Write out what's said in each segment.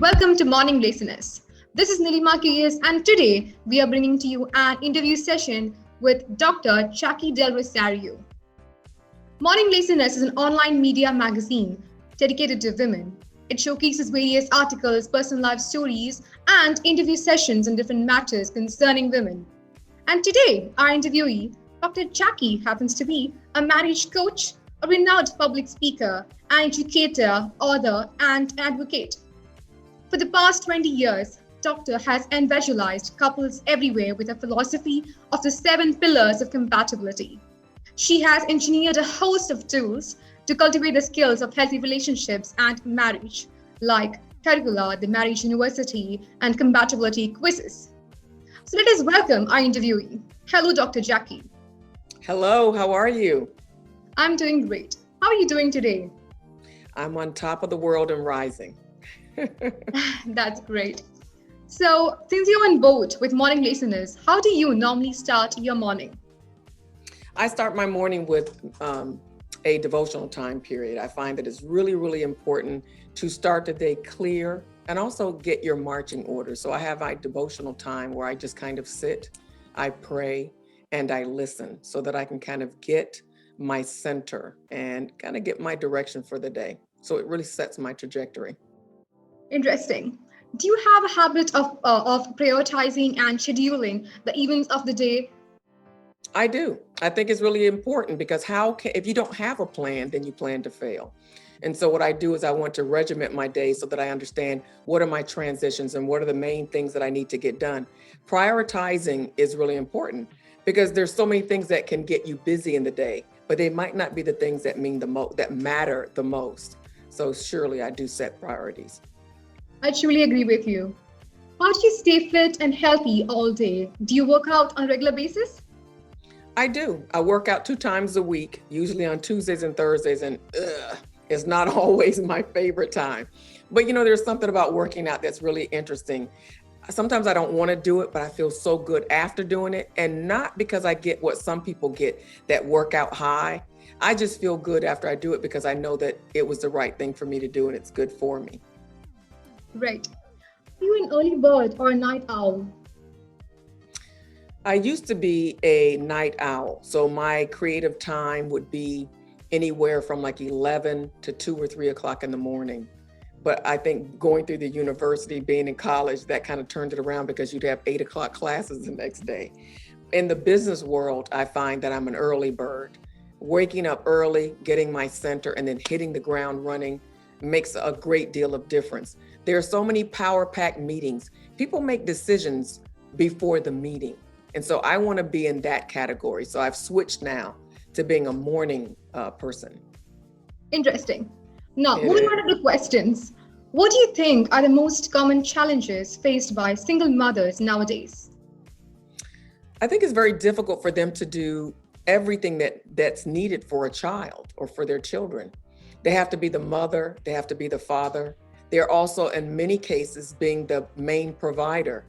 Welcome to Morning Laziness. This is Nilima Kiyas, and today we are bringing to you an interview session with Dr. Jacquie Del Rosario. Morning Laziness is an online media magazine dedicated to women. It showcases various articles, personal life stories, and interview sessions on different matters concerning women. And today, our interviewee, Dr. Jacquie, happens to be a marriage coach, a renowned public speaker, an educator, author, and advocate. For the past 20 years, Doctor has evangelized couples everywhere with a philosophy of the 7 pillars of compatibility. She has engineered a host of tools to cultivate the skills of healthy relationships and marriage, like curricula, the Marriage University, and Compatibility Quizzes. So let us welcome our interviewee. Hello, Dr. Jacquie. Hello, how are you? I'm doing great. How are you doing today? I'm on top of the world and rising. That's great. So, since you're on board with morning listeners, how do you normally start your morning? I start my morning with a devotional time period. I find that it's really, really important to start the day clear and also get your marching orders. So I have my devotional time where I just kind of sit, I pray, and I listen so that I can kind of get my center and kind of get my direction for the day. So it really sets my trajectory. Interesting. Do you have a habit of prioritizing and scheduling the events of the day? I do. I think it's really important because if you don't have a plan, then you plan to fail. And so what I do is I want to regiment my day so that I understand what are my transitions and what are the main things that I need to get done. Prioritizing is really important because there's so many things that can get you busy in the day, but they might not be the things that matter the most. So surely I do set priorities. I truly agree with you. How do you stay fit and healthy all day? Do you work out on a regular basis? I do. I work out 2 times a week, usually on Tuesdays and Thursdays, and it's not always my favorite time. But there's something about working out that's really interesting. Sometimes I don't want to do it, but I feel so good after doing it. And not because I get what some people get, that workout high. I just feel good after I do it because I know that it was the right thing for me to do and it's good for me. Right. Are you an early bird or a night owl? I used to be a night owl. So my creative time would be anywhere from like 11 to 2 or 3 o'clock in the morning. But I think going through the university, being in college, that kind of turned it around because you'd have 8 o'clock classes the next day. In the business world, I find that I'm an early bird. Waking up early, getting my center, and then hitting the ground running makes a great deal of difference. There are so many power-packed meetings. People make decisions before the meeting. And so I want to be in that category. So I've switched now to being a morning person. Interesting. Now, moving on to the questions. What do you think are the most common challenges faced by single mothers nowadays? I think it's very difficult for them to do everything that's needed for a child or for their children. They have to be the mother, they have to be the father. They're also, in many cases, being the main provider.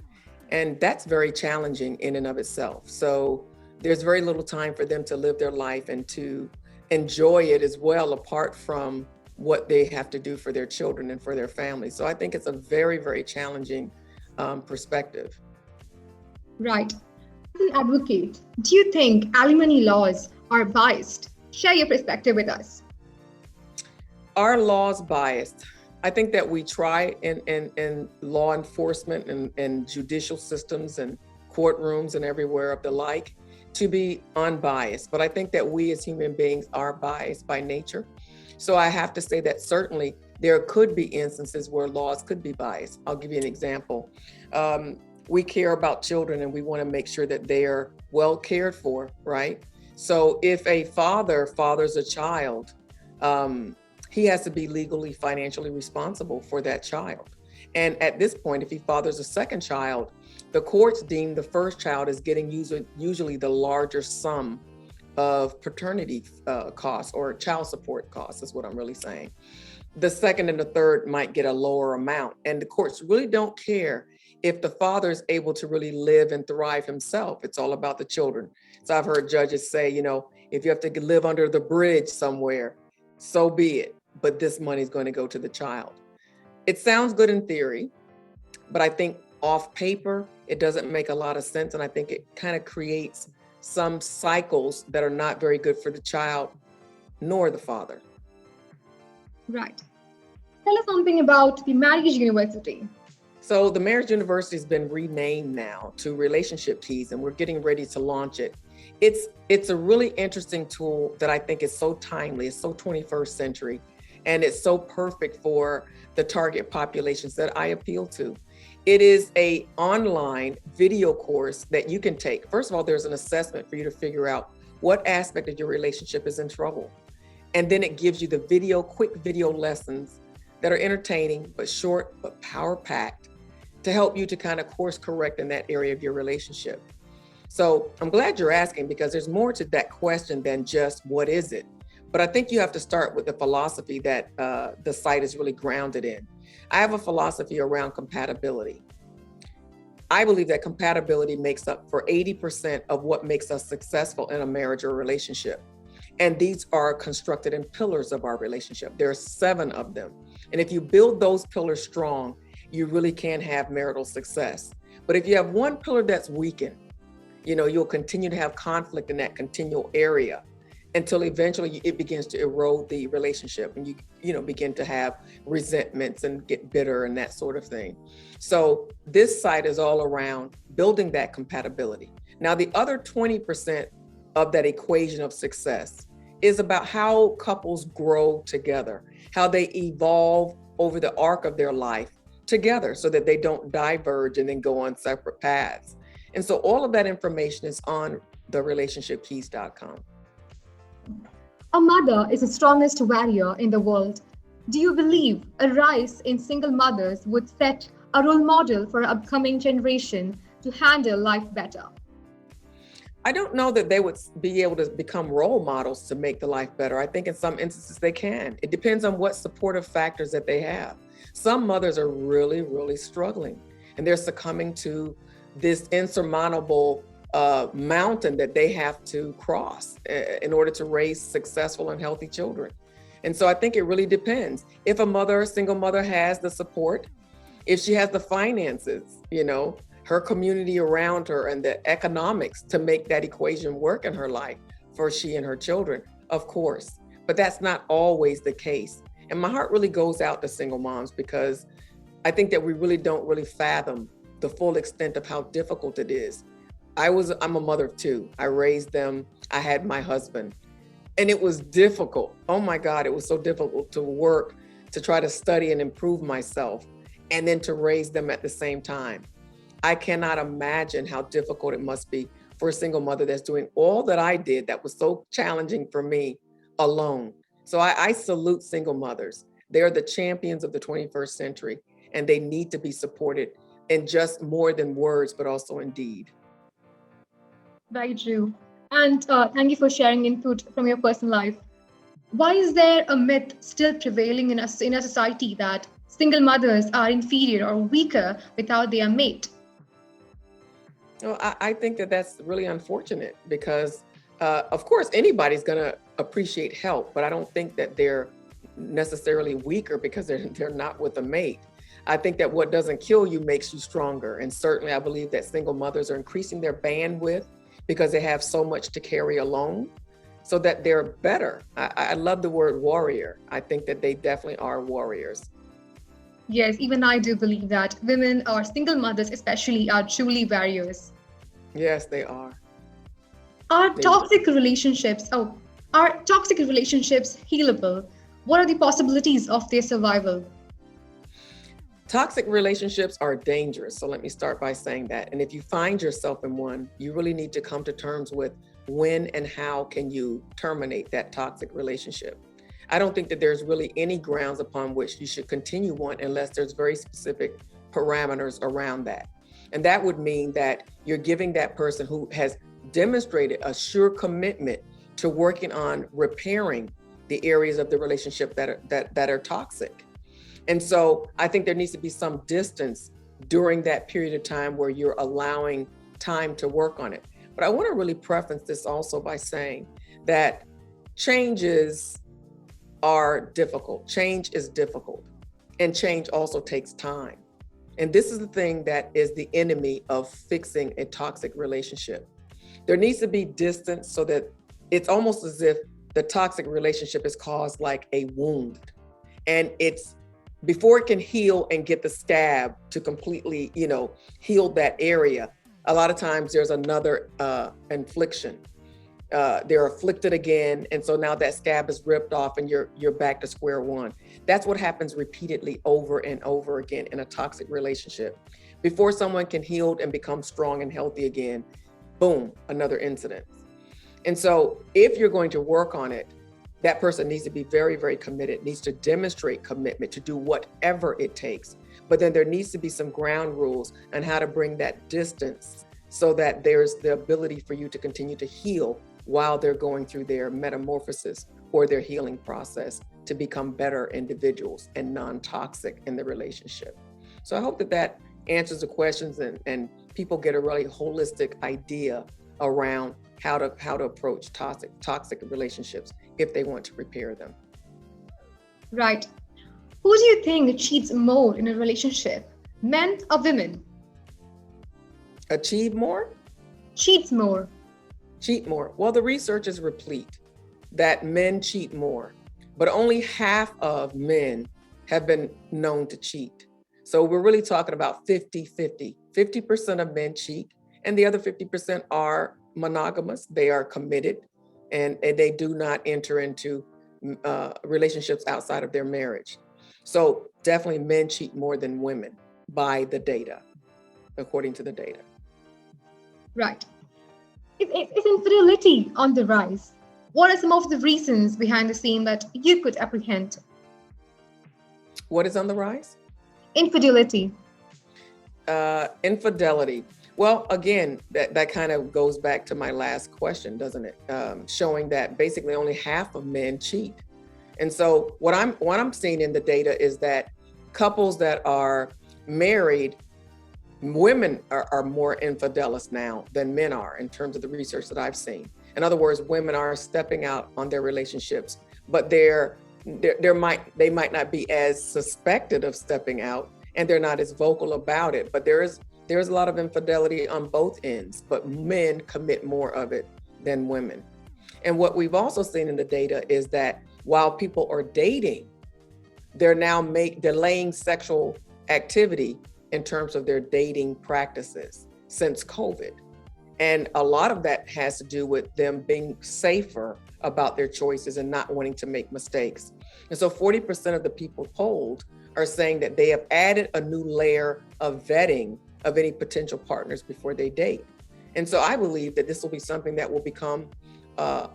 And that's very challenging in and of itself. So there's very little time for them to live their life and to enjoy it as well, apart from what they have to do for their children and for their families. So I think it's a very, very challenging perspective. Right. As an advocate, do you think alimony laws are biased? Share your perspective with us. Are laws biased? I think that we try in law enforcement and judicial systems and courtrooms and everywhere of the like to be unbiased. But I think that we as human beings are biased by nature. So I have to say that certainly there could be instances where laws could be biased. I'll give you an example. We care about children and we want to make sure that they are well cared for, right? So if a father fathers a child, he has to be legally, financially responsible for that child. And at this point, if he fathers a second child, the courts deem the first child as getting usually the larger sum of paternity costs or child support costs, is what I'm really saying. the second and the third might get a lower amount. And the courts really don't care if the father is able to really live and thrive himself. It's all about the children. So I've heard judges say, if you have to live under the bridge somewhere, so be it. But this money is going to go to the child. It sounds good in theory, but I think off paper, it doesn't make a lot of sense. And I think it kind of creates some cycles that are not very good for the child nor the father. Right. Tell us something about the Marriage University. So the Marriage University has been renamed now to Relationship Keys, and we're getting ready to launch it. It's a really interesting tool that I think is so timely. It's so 21st century, and it's so perfect for the target populations that I appeal to. It is an online video course that you can take. First of all, there's an assessment for you to figure out what aspect of your relationship is in trouble. And then it gives you the quick video lessons that are entertaining, but short, but power-packed, to help you to kind of course correct in that area of your relationship. So I'm glad you're asking, because there's more to that question than just what is it? But I think you have to start with the philosophy that the site is really grounded in. I have a philosophy around compatibility. I believe that compatibility makes up for 80% of what makes us successful in a marriage or relationship. And these are constructed in pillars of our relationship. There are 7 of them. And if you build those pillars strong, you really can have marital success. But if you have one pillar that's weakened, you'll continue to have conflict in that continual area until eventually it begins to erode the relationship, and you begin to have resentments and get bitter and that sort of thing. So this site is all around building that compatibility. Now, the other 20% of that equation of success is about how couples grow together, how they evolve over the arc of their life together so that they don't diverge and then go on separate paths. And so all of that information is on therelationshipkeys.com. A mother is the strongest warrior in the world. Do you believe a rise in single mothers would set a role model for an upcoming generation to handle life better? I don't know that they would be able to become role models to make the life better. I think in some instances they can. It depends on what supportive factors that they have. Some mothers are really, really struggling, and they're succumbing to this insurmountable mountain that they have to cross in order to raise successful and healthy children. And so I think it really depends. If a single mother has the support, if she has the finances, her community around her and the economics to make that equation work in her life for she and her children, of course. But that's not always the case. And my heart really goes out to single moms, because I think that we really don't really fathom the full extent of how difficult it is. I'm a mother of 2. I raised them. I had my husband, and it was difficult. Oh my God, it was so difficult to work, to try to study and improve myself, and then to raise them at the same time. I cannot imagine how difficult it must be for a single mother that's doing all that I did that was so challenging for me alone. So I salute single mothers. They're the champions of the 21st century, and they need to be supported in just more than words, but also in deed. Very true. And thank you for sharing input from your personal life. Why is there a myth still prevailing in a society that single mothers are inferior or weaker without their mate? Well, I think that that's really unfortunate, because, of course, anybody's going to appreciate help, but I don't think that they're necessarily weaker because they're not with a mate. I think that what doesn't kill you makes you stronger. And certainly I believe that single mothers are increasing their bandwidth because they have so much to carry alone, so that they're better. I love the word warrior. I think that they definitely are warriors. Yes, even I do believe that women or single mothers especially are truly warriors. Yes, they are. Are toxic relationships healable? What are the possibilities of their survival? Toxic relationships are dangerous. So let me start by saying that. And if you find yourself in one, you really need to come to terms with when and how can you terminate that toxic relationship. I don't think that there's really any grounds upon which you should continue one unless there's very specific parameters around that. And that would mean that you're giving that person who has demonstrated a sure commitment to working on repairing the areas of the relationship that are toxic. And so I think there needs to be some distance during that period of time where you're allowing time to work on it. But I want to really preface this also by saying that changes are difficult. Change is difficult. And change also takes time. And this is the thing that is the enemy of fixing a toxic relationship. There needs to be distance so that it's almost as if the toxic relationship is caused like a wound. And it's before it can heal and get the scab to completely, heal that area. A lot of times there's another infliction. They're afflicted again. And so now that scab is ripped off and you're back to square one. That's what happens repeatedly over and over again in a toxic relationship. Before someone can heal and become strong and healthy again, boom, another incident. And so if you're going to work on it, that person needs to be very, very committed, needs to demonstrate commitment to do whatever it takes. But then there needs to be some ground rules on how to bring that distance so that there's the ability for you to continue to heal while they're going through their metamorphosis or their healing process to become better individuals and non-toxic in the relationship. So I hope that answers the questions and people get a really holistic idea around how to approach toxic relationships if they want to repair them. Right. Who do you think cheats more in a relationship, men or women? Achieve more? Cheats more. Cheat more. Well, the research is replete that men cheat more, but only half of men have been known to cheat. So we're really talking about 50-50. 50% of men cheat, and the other 50% are monogamous. They are committed, and they do not enter into relationships outside of their marriage. So definitely men cheat more than women by the data, according to the data. Right. Is infidelity on the rise? What are some of the reasons behind the same that you could apprehend? What is on the rise? Infidelity. Infidelity. Well, again, that kind of goes back to my last question, doesn't it? Showing that basically only half of men cheat. And so what I'm seeing in the data is that couples that are married, women are more infidelous now than men are in terms of the research that I've seen. In other words, women are stepping out on their relationships, but they might not be as suspected of stepping out, and they're not as vocal about it. But there's a lot of infidelity on both ends, but men commit more of it than women. And what we've also seen in the data is that while people are dating, they're now delaying sexual activity in terms of their dating practices since COVID. And a lot of that has to do with them being safer about their choices and not wanting to make mistakes. And so 40% of the people polled are saying that they have added a new layer of vetting of any potential partners before they date. And so I believe that this will be something that will become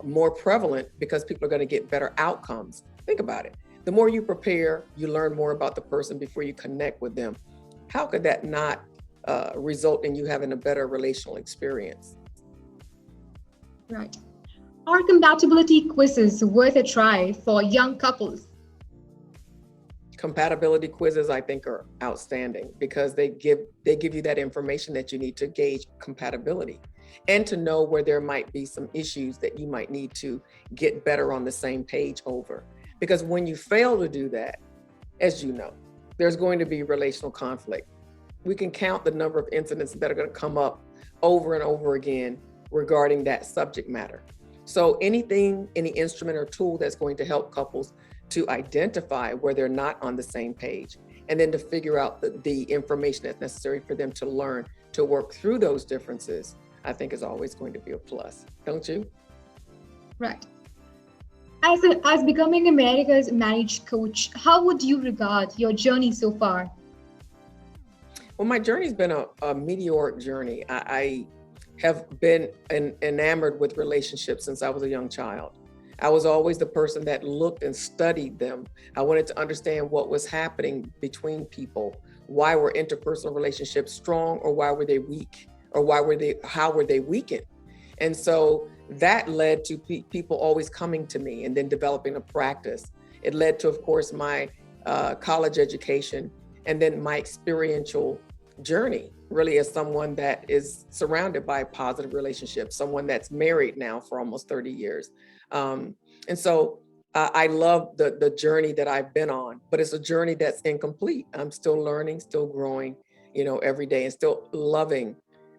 more prevalent because people are going to get better outcomes. Think about it. The more you prepare, you learn more about the person before you connect with them. How could that not result in you having a better relational experience? Right. Are compatibility quizzes worth a try for young couples? Compatibility quizzes, I think, are outstanding because they give you that information that you need to gauge compatibility and to know where there might be some issues that you might need to get better on the same page over. Because when you fail to do that, as you know, there's going to be relational conflict. We can count the number of incidents that are going to come up over and over again regarding that subject matter. So any instrument or tool that's going to help couples to identify where they're not on the same page, and then to figure out the information that's necessary for them to learn to work through those differences, I think is always going to be a plus. Don't you? Right. As becoming America's marriage coach, how would you regard your journey so far? Well, my journey's been a meteoric journey. I have been enamored with relationships since I was a young child. I was always the person that looked and studied them. I wanted to understand what was happening between people. Why were interpersonal relationships strong, or why were they weak? Or how were they weakened? And so that led to people always coming to me and then developing a practice. It led to, of course, my college education and then my experiential journey, really, as someone that is surrounded by positive relationships, someone that's married now for almost 30 years. And so I love the journey that I've been on, but it's a journey that's incomplete. I'm still learning, still growing, every day, and still loving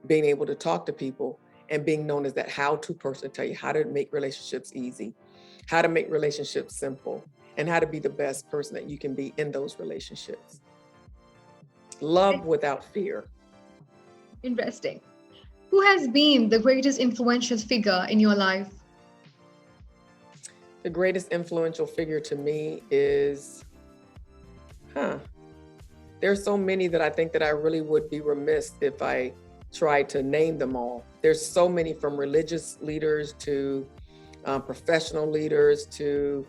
being able to talk to people and being known as that how-to person to tell you how to make relationships easy, how to make relationships simple, and how to be the best person that you can be in those relationships. Love without fear. Interesting. Who has been the greatest influential figure in your life? The greatest influential figure to me is, there's so many that I think that I really would be remiss if I tried to name them all. There's so many, from religious leaders to professional leaders to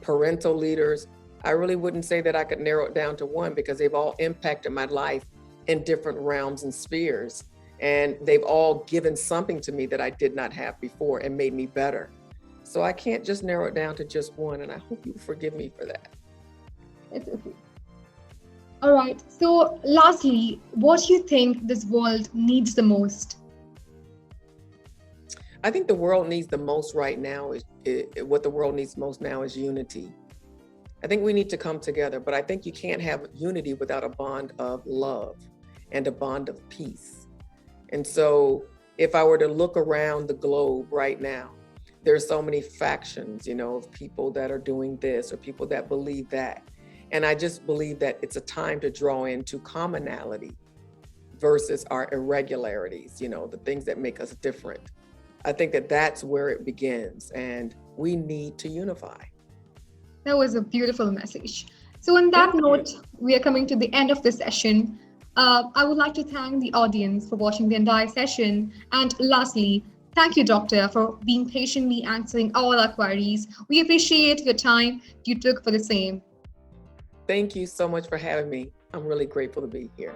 parental leaders. I really wouldn't say that I could narrow it down to one, because they've all impacted my life in different realms and spheres. And they've all given something to me that I did not have before and made me better. So I can't just narrow it down to just one, and I hope you forgive me for that. It's okay. All right. So lastly, what do you think this world needs the most? I think the world needs the most right now what the world needs most now is unity. I think we need to come together, but I think you can't have unity without a bond of love and a bond of peace. And so if I were to look around the globe right now, there's so many factions, of people that are doing this or people that believe that. And I just believe that it's a time to draw into commonality versus our irregularities, the things that make us different. I think that that's where it begins, and we need to unify. That was a beautiful message. So on that note, we are coming to the end of this session. I would like to thank the audience for watching the entire session. And lastly, thank you, Doctor, for being patiently answering all our queries. We appreciate the time you took for the same. Thank you so much for having me. I'm really grateful to be here.